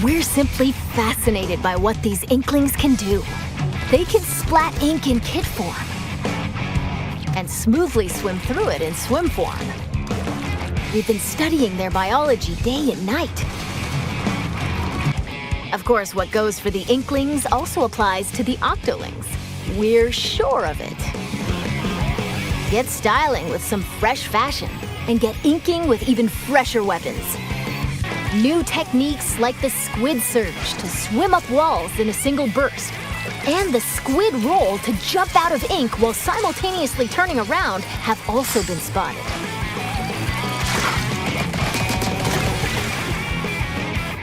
We're simply fascinated by what these inklings can do. They can splat ink in kit form and smoothly swim through it in swim form. We've been studying their biology day and night. Of course, what goes for the inklings also applies to the octolings. We're sure of it. Get styling with some fresh fashion and get inking with even fresher weapons. New techniques like the squid surge to swim up walls in a single burst, and the squid roll to jump out of ink while simultaneously turning around have also been spotted.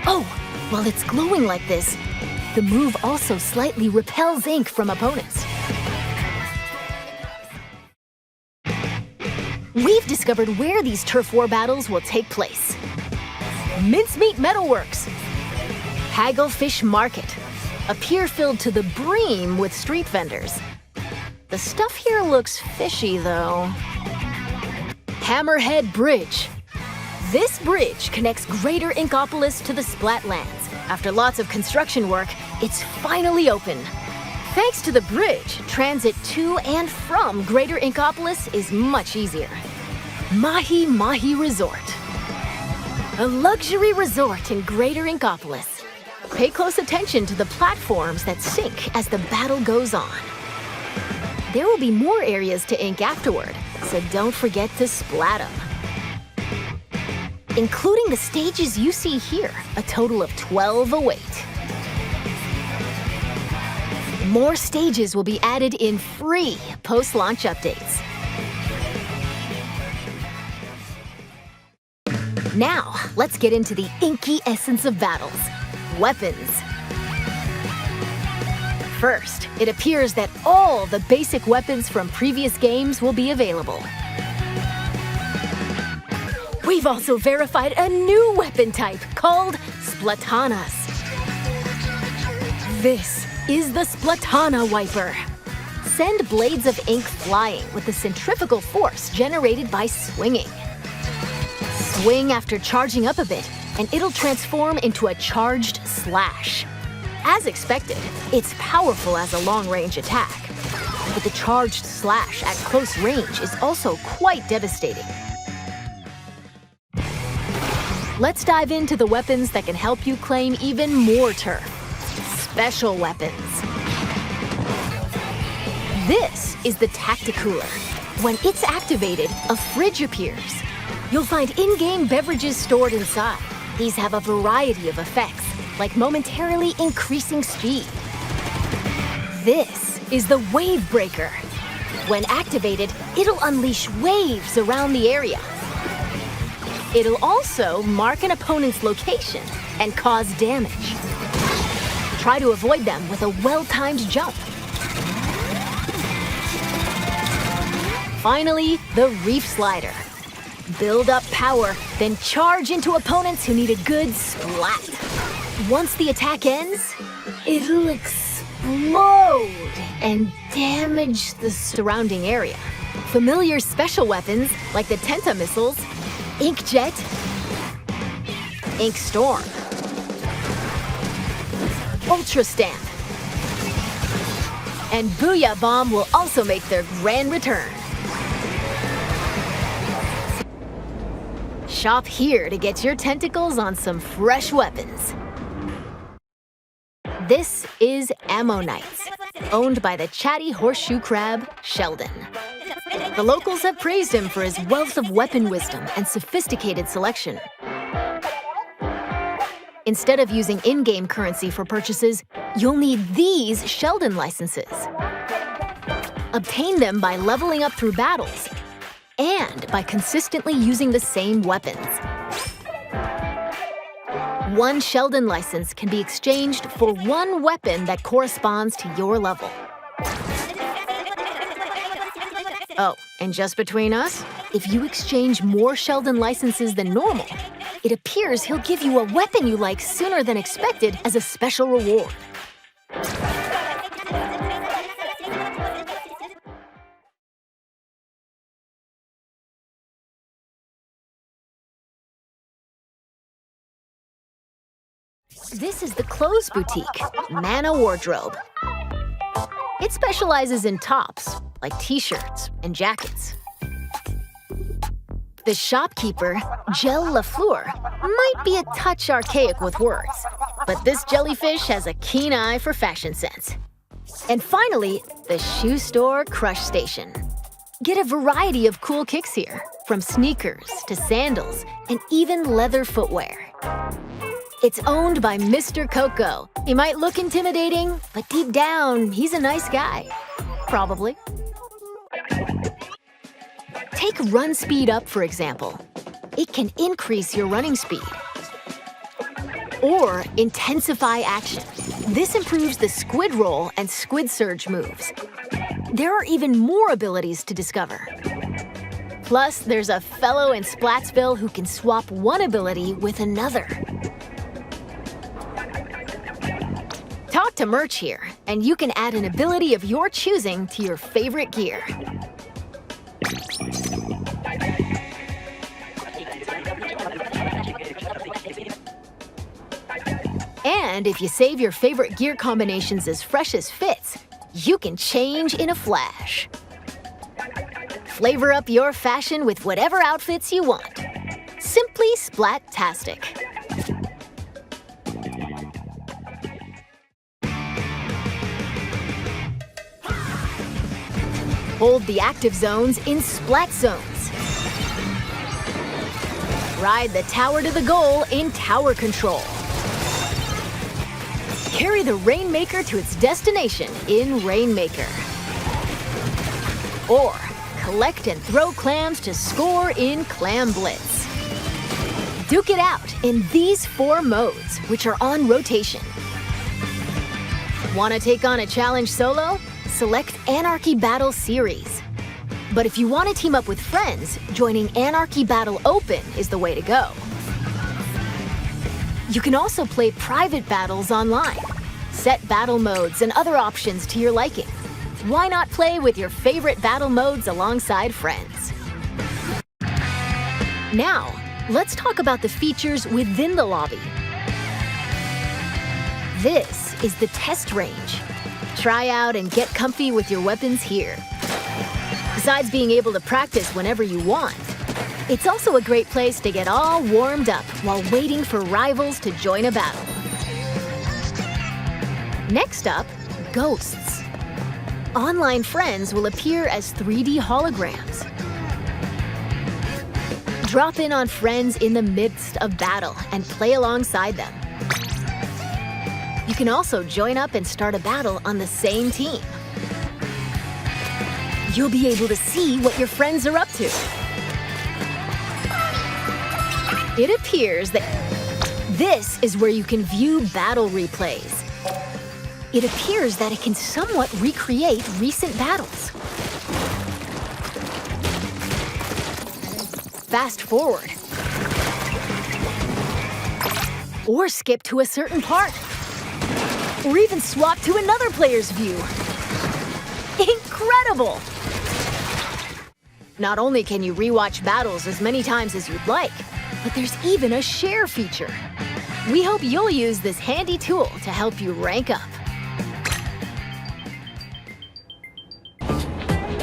Oh, while it's glowing like this, the move also slightly repels ink from opponents. We've discovered where these turf war battles will take place. Mincemeat Metalworks, Hagglefish Market, a pier filled to the brim with street vendors. The stuff here looks fishy, though. Hammerhead Bridge. This bridge connects Greater Inkopolis to the Splat lands. After lots of construction work, it's finally open. Thanks to the bridge, transit to and from Greater Inkopolis is much easier. MAHI-MAHI Resort. A luxury resort in Greater Inkopolis. Pay close attention to the platforms that sink as the battle goes on. There will be more areas to ink afterward, so don't forget to splat them. Including the stages you see here, a total of 12 await. More stages will be added in free post-launch updates. Now, let's get into the inky essence of battles, weapons. First, it appears that all the basic weapons from previous games will be available. We've also verified a new weapon type called Splatanas. This is the Splatana Wiper. Send blades of ink flying with the centrifugal force generated by swinging. Swing after charging up a bit, and it'll transform into a charged slash. As expected, it's powerful as a long-range attack, but the charged slash at close range is also quite devastating. Let's dive into the weapons that can help you claim even more turf. Special weapons. This is the Tacticooler. When it's activated, a fridge appears. You'll find in-game beverages stored inside. These have a variety of effects, like momentarily increasing speed. This is the Wave Breaker. When activated, it'll unleash waves around the area. It'll also mark an opponent's location and cause damage. Try to avoid them with a well-timed jump. Finally, the Reef Slider. Build up power, then charge into opponents who need a good splat. Once the attack ends, it'll explode and damage the surrounding area. Familiar special weapons like the Tenta missiles, Inkjet, Ink Storm, Ultra Stamp, and Booyah Bomb will also make their grand return. Shop here to get your tentacles on some fresh weapons. This is Ammonites, owned by the chatty horseshoe crab, Sheldon. The locals have praised him for his wealth of weapon wisdom and sophisticated selection. Instead of using in-game currency for purchases, you'll need these Sheldon licenses. Obtain them by leveling up through battles and by consistently using the same weapons. One Sheldon license can be exchanged for one weapon that corresponds to your level. Oh, and just between us, if you exchange more Sheldon licenses than normal, it appears he'll give you a weapon you like sooner than expected as a special reward. This is the clothes boutique, Mana Wardrobe. It specializes in tops, like t-shirts and jackets. The shopkeeper, Gel Lafleur, might be a touch archaic with words, but this jellyfish has a keen eye for fashion sense. And finally, the shoe store Crush Station. Get a variety of cool kicks here, from sneakers to sandals and even leather footwear. It's owned by Mr. Coco. He might look intimidating, but deep down, he's a nice guy. Probably. Take Run Speed Up, for example. It can increase your running speed. Or Intensify Action. This improves the Squid Roll and Squid Surge moves. There are even more abilities to discover. Plus, there's a fellow in Splatsville who can swap one ability with another. Talk to Merch here, and you can add an ability of your choosing to your favorite gear. And if you save your favorite gear combinations as fresh as fits, you can change in a flash. Flavor up your fashion with whatever outfits you want. Simply Splat-tastic. Hold the active zones in Splat zones. Ride the tower to the goal in Tower Control. Carry the Rainmaker to its destination in Rainmaker. Or collect and throw clams to score in Clam Blitz. Duke it out in these 4 modes, which are on rotation. Want to take on a challenge solo? Select Anarchy Battle Series. But if you want to team up with friends, joining Anarchy Battle Open is the way to go. You can also play private battles online. Set battle modes and other options to your liking. Why not play with your favorite battle modes alongside friends? Now, let's talk about the features within the lobby. This is the test range. Try out and get comfy with your weapons here. Besides being able to practice whenever you want, it's also a great place to get all warmed up while waiting for rivals to join a battle. Next up, ghosts. Online friends will appear as 3D holograms. Drop in on friends in the midst of battle and play alongside them. You can also join up and start a battle on the same team. You'll be able to see what your friends are up to. It appears that this is where you can view battle replays. It appears that it can somewhat recreate recent battles. Fast forward. Or skip to a certain part. Or even swap to another player's view. Incredible! Not only can you rewatch battles as many times as you'd like, but there's even a share feature. We hope you'll use this handy tool to help you rank up.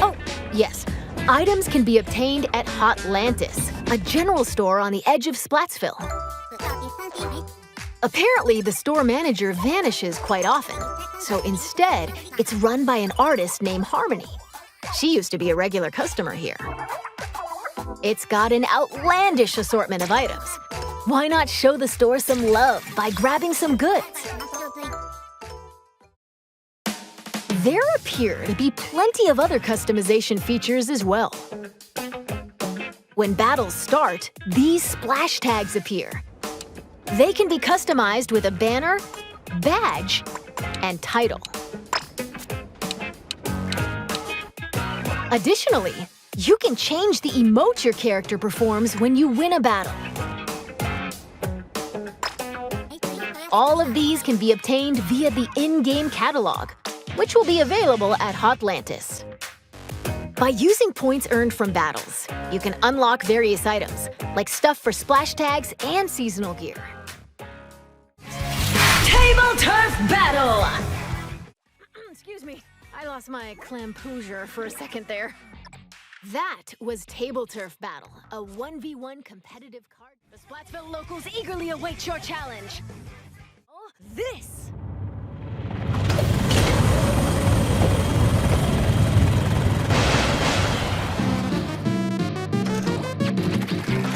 Oh, yes, items can be obtained at Hotlantis, a general store on the edge of Splatsville. Apparently, the store manager vanishes quite often, so instead, it's run by an artist named Harmony. She used to be a regular customer here. It's got an outlandish assortment of items. Why not show the store some love by grabbing some goods? There appear to be plenty of other customization features as well. When battles start, these splash tags appear. They can be customized with a banner, badge, and title. Additionally, you can change the emote your character performs when you win a battle. All of these can be obtained via the in-game catalog, which will be available at Hotlantis. By using points earned from battles, you can unlock various items, like stuff for splash tags and seasonal gear. Table Turf Battle! Excuse me, I lost my clampoosier for a second there. That was Table Turf Battle, a 1v1 competitive card. The Splatsville locals eagerly await your challenge. Oh, this!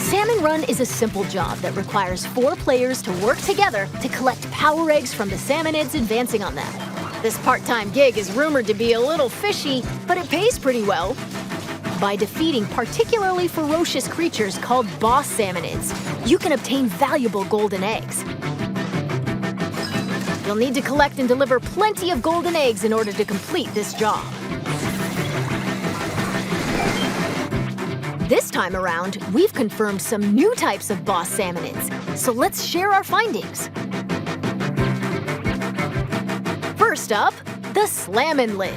Salmon Run is a simple job that requires 4 players to work together to collect power eggs from the salmonids advancing on them. This part-time gig is rumored to be a little fishy, but it pays pretty well. By defeating particularly ferocious creatures called boss salmonids, you can obtain valuable golden eggs. You'll need to collect and deliver plenty of golden eggs in order to complete this job. This time around, we've confirmed some new types of boss salmonids, so let's share our findings. First up, the SLAMMIN lid.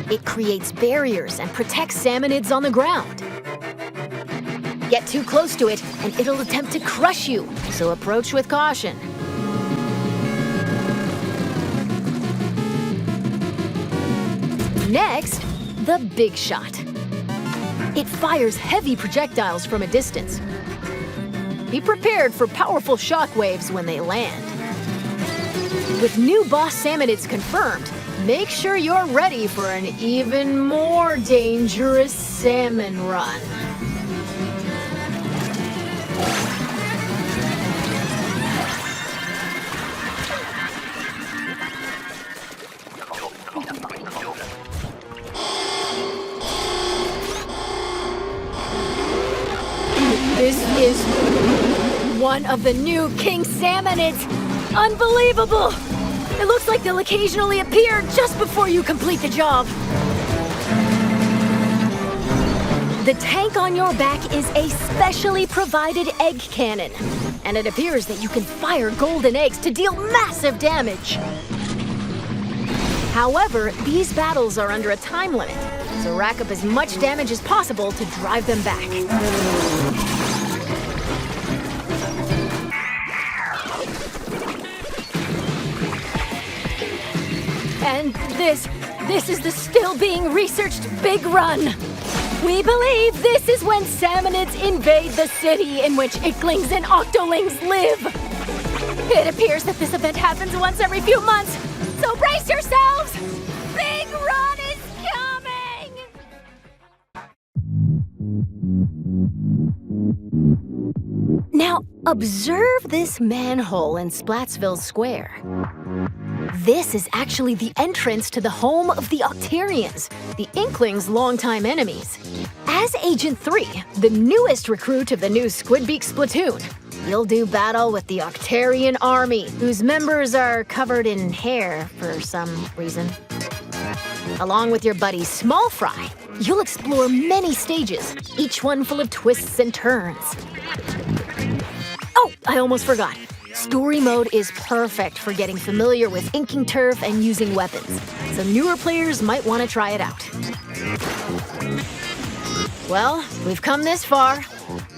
It creates barriers and protects salmonids on the ground. Get too close to it, and it'll attempt to crush you, so approach with caution. Next, the Big Shot. It fires heavy projectiles from a distance. Be prepared for powerful shockwaves when they land. With new boss salmonids confirmed, make sure you're ready for an even more dangerous salmon run. This is one of the new king salmonids. Unbelievable! It looks like they'll occasionally appear just before you complete the job. The tank on your back is a specially provided egg cannon, and it appears that you can fire golden eggs to deal massive damage. However, these battles are under a time limit, so rack up as much damage as possible to drive them back. And this is the still being researched Big Run. We believe this is when salmonids invade the city in which Icklings and Octolings live. It appears that this event happens once every few months, so brace yourselves! Big Run is coming! Now, observe this manhole in Splatsville Square. This is actually the entrance to the home of the Octarians, the Inklings' longtime enemies. As Agent 3, the newest recruit of the new Squidbeak Splatoon, you'll do battle with the Octarian army, whose members are covered in hair for some reason. Along with your buddy Small Fry, you'll explore many stages, each one full of twists and turns. Oh, I almost forgot. Story mode is perfect for getting familiar with inking turf and using weapons, so newer players might want to try it out. Well, we've come this far.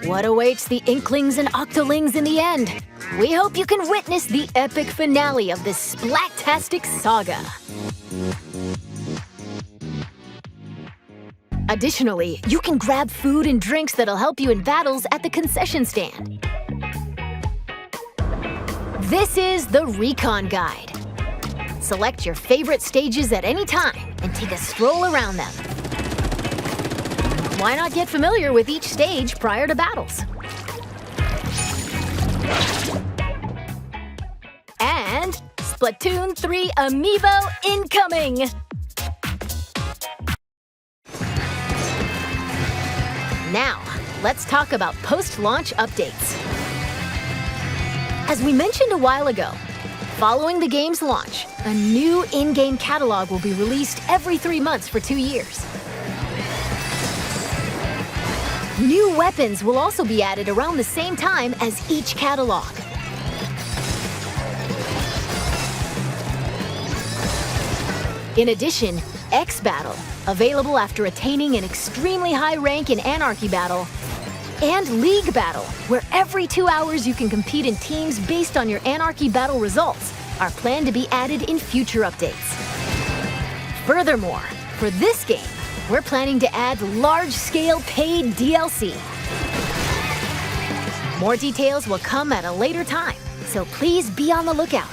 What awaits the Inklings and Octolings in the end? We hope you can witness the epic finale of this Splat-tastic saga. Additionally, you can grab food and drinks that'll help you in battles at the concession stand. This is the RECON Guide. Select your favorite stages at any time and take a stroll around them. Why not get familiar with each stage prior to battles? And Splatoon 3 Amiibo incoming! Now, let's talk about post-launch updates. As we mentioned a while ago, following the game's launch, a new in-game catalog will be released every 3 months for 2 years. New weapons will also be added around the same time as each catalog. In addition, X Battle, available after attaining an extremely high rank in Anarchy Battle, and League Battle, where every 2 hours you can compete in teams based on your Anarchy Battle results, are planned to be added in future updates. Furthermore, for this game, we're planning to add large-scale paid DLC. More details will come at a later time, so please be on the lookout.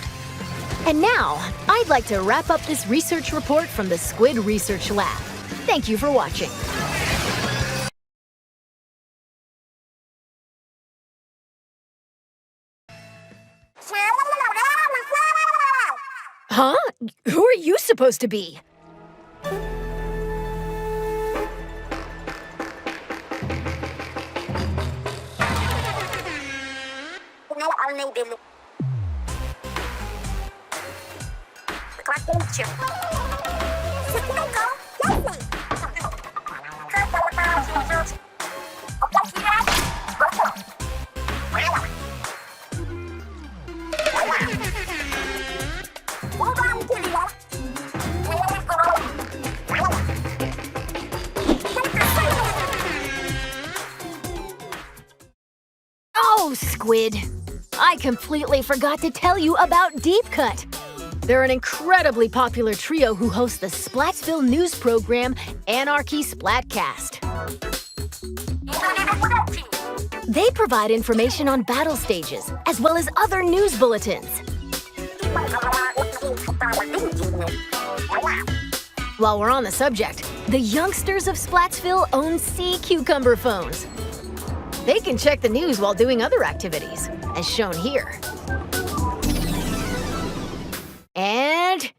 And now, I'd like to wrap up this research report from the Squid Research Lab. Thank you for watching. Huh? Who are you supposed to be? Oh, Squid! I completely forgot to tell you about Deep Cut. They're an incredibly popular trio who host the Splatsville news program Anarchy Splatcast. They provide information on battle stages, as well as other news bulletins. While we're on the subject, the youngsters of Splatsville own sea cucumber phones. They can check the news while doing other activities, as shown here. And...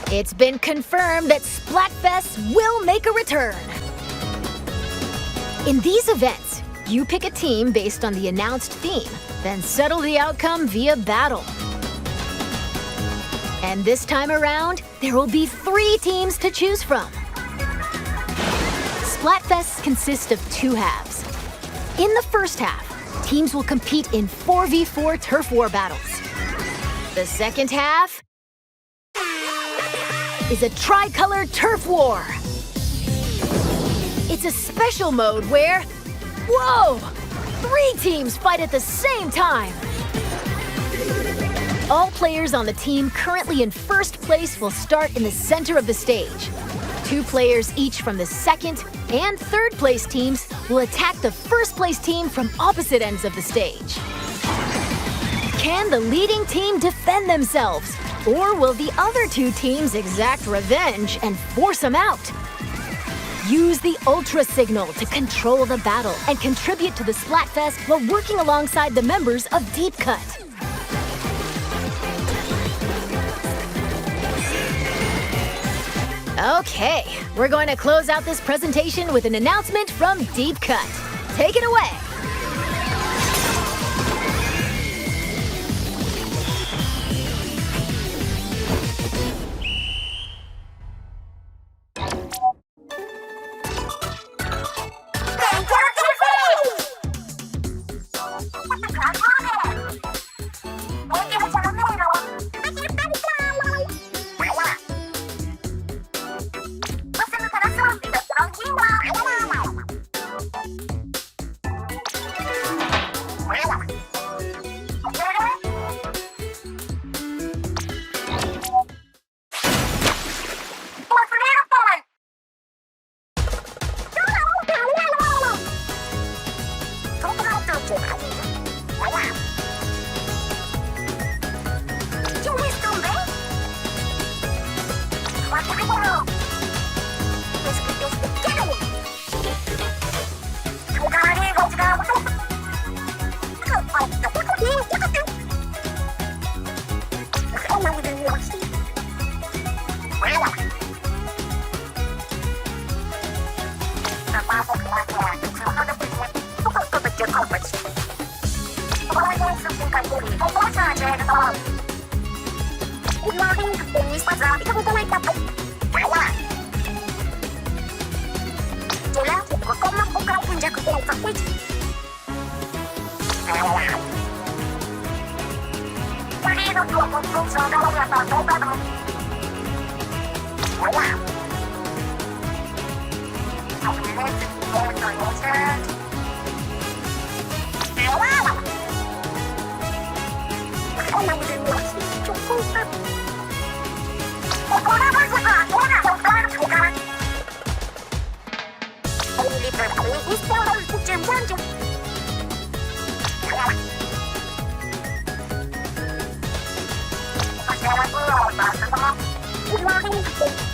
it's been confirmed that Splatfest will make a return. In these events, you pick a team based on the announced theme, then settle the outcome via battle. And this time around, there will be 3 teams to choose from. Splatfest consists of 2 halves. In the first half, teams will compete in 4v4 turf war battles. The second half is a tricolor turf war. It's a special mode where, whoa, 3 teams fight at the same time. All players on the team currently in first place will start in the center of the stage. 2 players each from the second and third place teams will attack the first place team from opposite ends of the stage. Can the leading team defend themselves? Or will the other 2 teams exact revenge and force them out? Use the Ultra Signal to control the battle and contribute to the Splatfest while working alongside the members of Deep Cut. Okay, we're going to close out this presentation with an announcement from Deep Cut. Take it away! Udah